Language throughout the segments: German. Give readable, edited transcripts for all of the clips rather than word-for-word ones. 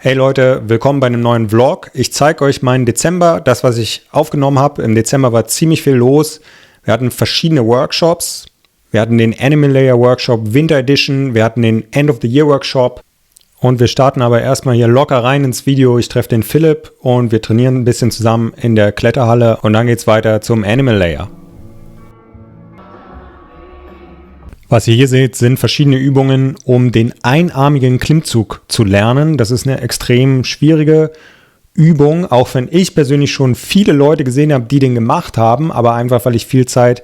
Hey Leute, willkommen bei einem neuen Vlog. Ich zeige euch meinen Dezember, das was ich aufgenommen habe. Im Dezember war ziemlich viel los. Wir hatten verschiedene Workshops. Wir hatten den Animal Layer Workshop Winter Edition. Wir hatten den End of the Year Workshop. Und wir starten aber erstmal hier locker rein ins Video. Ich treffe den Philipp und wir trainieren ein bisschen zusammen in der Kletterhalle. Und dann geht es weiter zum Animal Layer. Was ihr hier seht, sind verschiedene Übungen, um den einarmigen Klimmzug zu lernen. Das ist eine extrem schwierige Übung, auch wenn ich persönlich schon viele Leute gesehen habe, die den gemacht haben, aber einfach, weil ich viel Zeit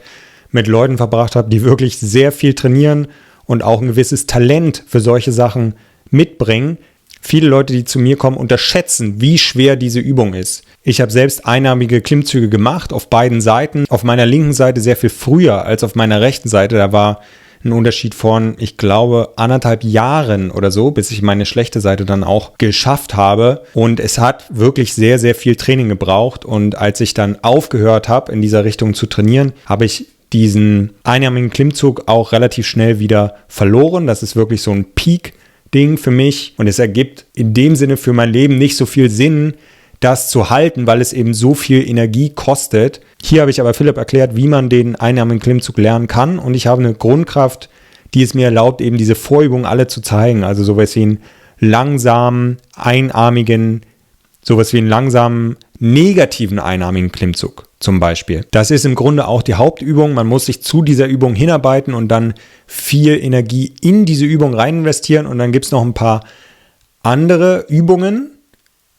mit Leuten verbracht habe, die wirklich sehr viel trainieren und auch ein gewisses Talent für solche Sachen mitbringen. Viele Leute, die zu mir kommen, unterschätzen, wie schwer diese Übung ist. Ich habe selbst einarmige Klimmzüge gemacht, auf beiden Seiten. Auf meiner linken Seite sehr viel früher als auf meiner rechten Seite. Da war ein Unterschied von, ich glaube, 1,5 Jahren oder so, bis ich meine schlechte Seite dann auch geschafft habe. Und es hat wirklich sehr, sehr viel Training gebraucht. Und als ich dann aufgehört habe, in dieser Richtung zu trainieren, habe ich diesen einarmigen Klimmzug auch relativ schnell wieder verloren. Das ist wirklich so ein Peak-Ding für mich. Und es ergibt in dem Sinne für mein Leben nicht so viel Sinn, das zu halten, weil es eben so viel Energie kostet. Hier habe ich aber Philipp erklärt, wie man den einarmigen Klimmzug lernen kann. Und ich habe eine Grundkraft, die es mir erlaubt, eben diese Vorübungen alle zu zeigen. Also sowas wie einen langsamen, negativen einarmigen Klimmzug zum Beispiel. Das ist im Grunde auch die Hauptübung. Man muss sich zu dieser Übung hinarbeiten und dann viel Energie in diese Übung rein investieren. Und dann gibt es noch ein paar andere Übungen.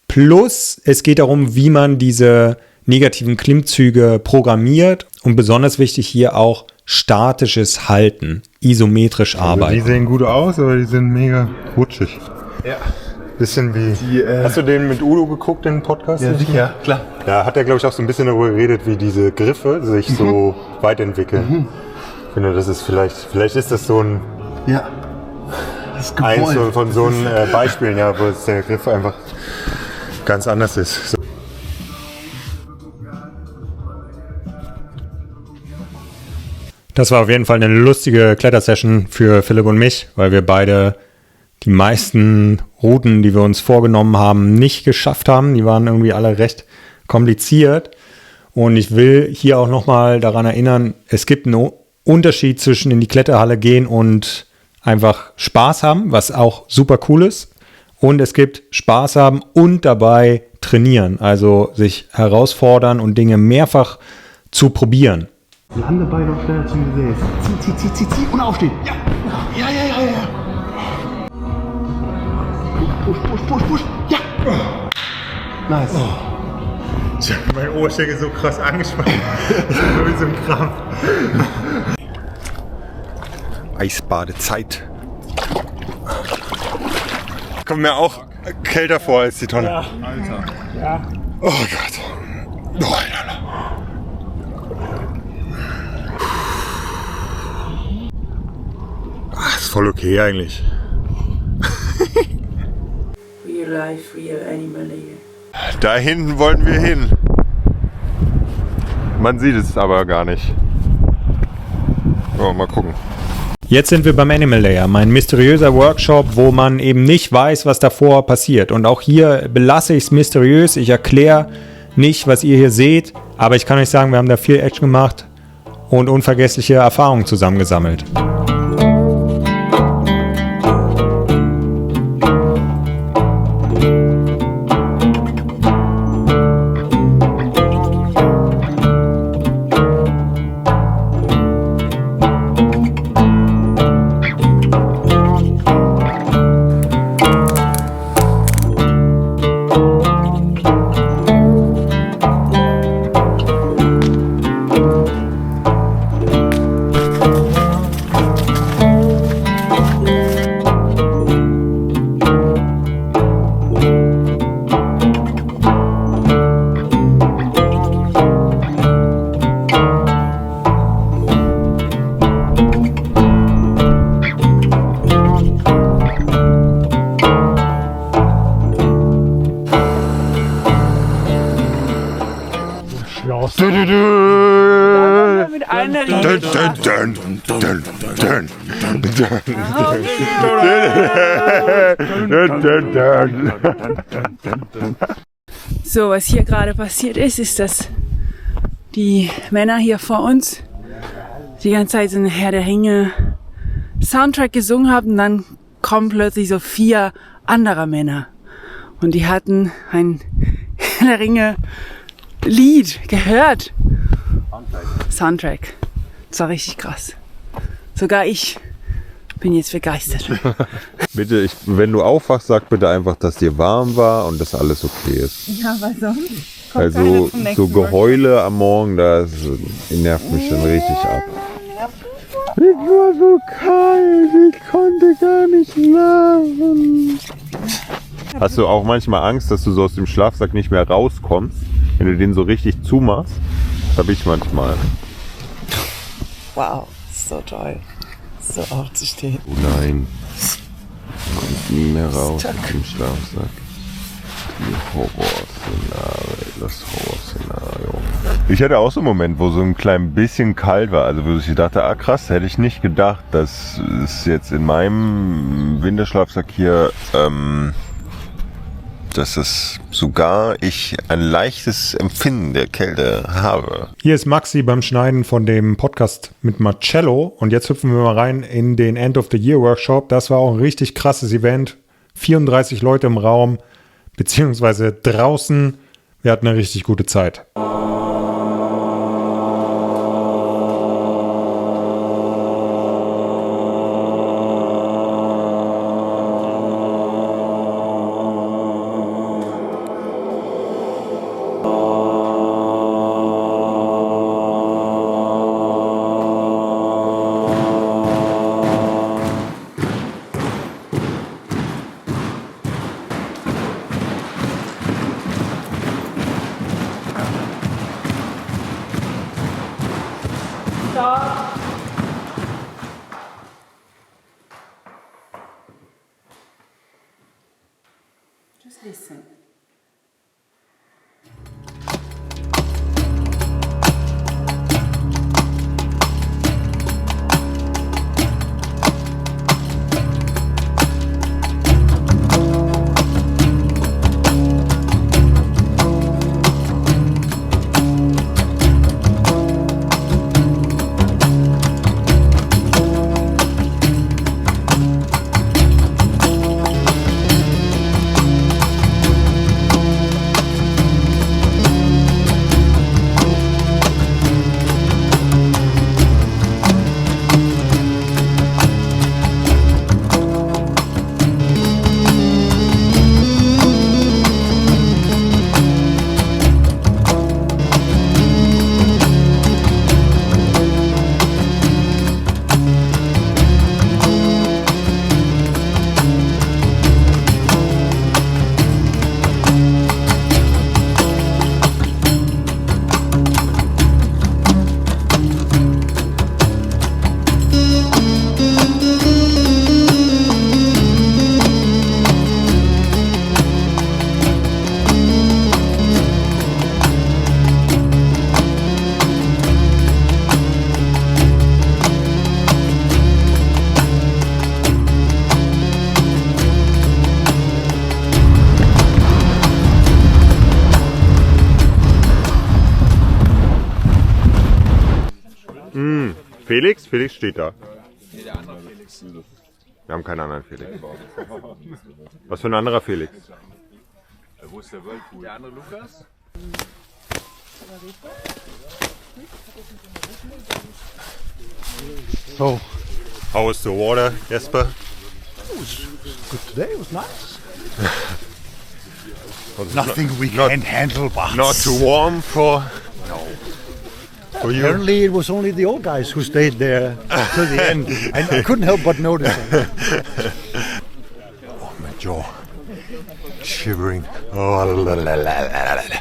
Plus, es geht darum, wie man diese negativen Klimmzüge programmiert und besonders wichtig hier auch statisches Halten, isometrisch arbeiten. Die sehen gut aus, aber die sind mega rutschig. Ja. Bisschen wie... Hast du den mit Udo geguckt, den Podcast? Ja, sicher, klar. Da hat er, glaube ich, auch so ein bisschen darüber geredet, wie diese Griffe sich so weiterentwickeln. Ich finde, das ist vielleicht ist das so ein... Ja. Das ist eins gewollt. von so einen Beispielen, ja, wo der Griff einfach ganz anders ist. So. Das war auf jeden Fall eine lustige Klettersession für Philipp und mich, weil wir beide die meisten Routen, die wir uns vorgenommen haben, nicht geschafft haben. Die waren irgendwie alle recht kompliziert. Und ich will hier auch nochmal daran erinnern, es gibt einen Unterschied zwischen in die Kletterhalle gehen und einfach Spaß haben, was auch super cool ist. Und es gibt Spaß haben und dabei trainieren, also sich herausfordern und Dinge mehrfach zu probieren. Lande beide auf schneller zum Gesäß. Zieh und aufstehen. Ja. Ja. Push. Ja. Nice. Ich habe mein Oberschenkel so krass angespannt. Ich bin wie so ein Krampf. Eisbadezeit. Kommt mir auch kälter vor als die Tonne. Ja. Alter. Ja. Oh Gott. Oh, Alter. Ist voll okay eigentlich. Real life, real animal layer. Da hinten wollten wir hin. Man sieht es aber gar nicht. Oh, mal gucken. Jetzt sind wir beim Animal Layer, mein mysteriöser Workshop, wo man eben nicht weiß, was davor passiert. Und auch hier belasse ich es mysteriös. Ich erkläre nicht, was ihr hier seht, aber ich kann euch sagen, wir haben da viel Action gemacht und unvergessliche Erfahrungen zusammengesammelt. Mit Eine Dun, Ringe. dun, dun, dun, dun, dun. So, was hier gerade passiert ist, dass die Männer hier vor uns die ganze Zeit so einen Herr der Ringe Soundtrack gesungen haben. Und dann kommen plötzlich so 4 andere Männer. Und die hatten ein Herr der Ringe Lied gehört. Soundtrack. Das war richtig krass. Sogar ich bin jetzt begeistert. Bitte, wenn du aufwachst, sag bitte einfach, dass dir warm war und dass alles okay ist. Ja, was sonst? Also so Geheule am Morgen, das nervt mich dann richtig ab. Es war so kalt, ich konnte gar nicht schlafen. Hast du auch manchmal Angst, dass du so aus dem Schlafsack nicht mehr rauskommst, wenn du den so richtig zumachst? Das habe ich manchmal. Wow, so toll. So aufzustehen. Oh nein, du kommst nie mehr raus aus dem Schlafsack. Das Horrorszenario. Ich hatte auch so einen Moment, wo so ein klein bisschen kalt war. Also wo ich dachte, ah krass, hätte ich nicht gedacht, dass es jetzt in meinem Winterschlafsack hier, dass es sogar ich ein leichtes Empfinden der Kälte habe. Hier ist Maxi beim Schneiden von dem Podcast mit Marcello. Und jetzt hüpfen wir mal rein in den End of the Year Workshop. Das war auch ein richtig krasses Event. 34 Leute im Raum, beziehungsweise draußen. Wir hatten eine richtig gute Zeit. Just listen. Felix? Felix steht da. Nee, der andere Felix. Wir haben keinen anderen Felix. Was für ein anderer Felix? Wo ist der Whirlpool? Der andere Lukas? So, how was the water, Jesper? Good today, it was nice. Nothing we can't handle, but Not too warm for you? apparently it was only the old guys who stayed there till the end. And I couldn't help but notice. Oh, my jaw. Shivering. Oh, la, la, la, la, la.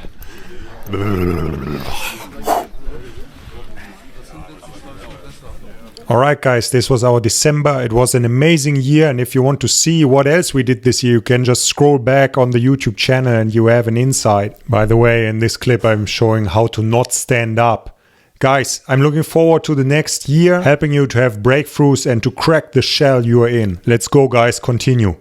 Alright guys, this was our December. It was an amazing year, and if you want to see what else we did this year, you can just scroll back on the YouTube channel and you have an insight. By the way, in this clip I'm showing how to not stand up. Guys, I'm looking forward to the next year, helping you to have breakthroughs and to crack the shell you are in. Let's go, guys, continue.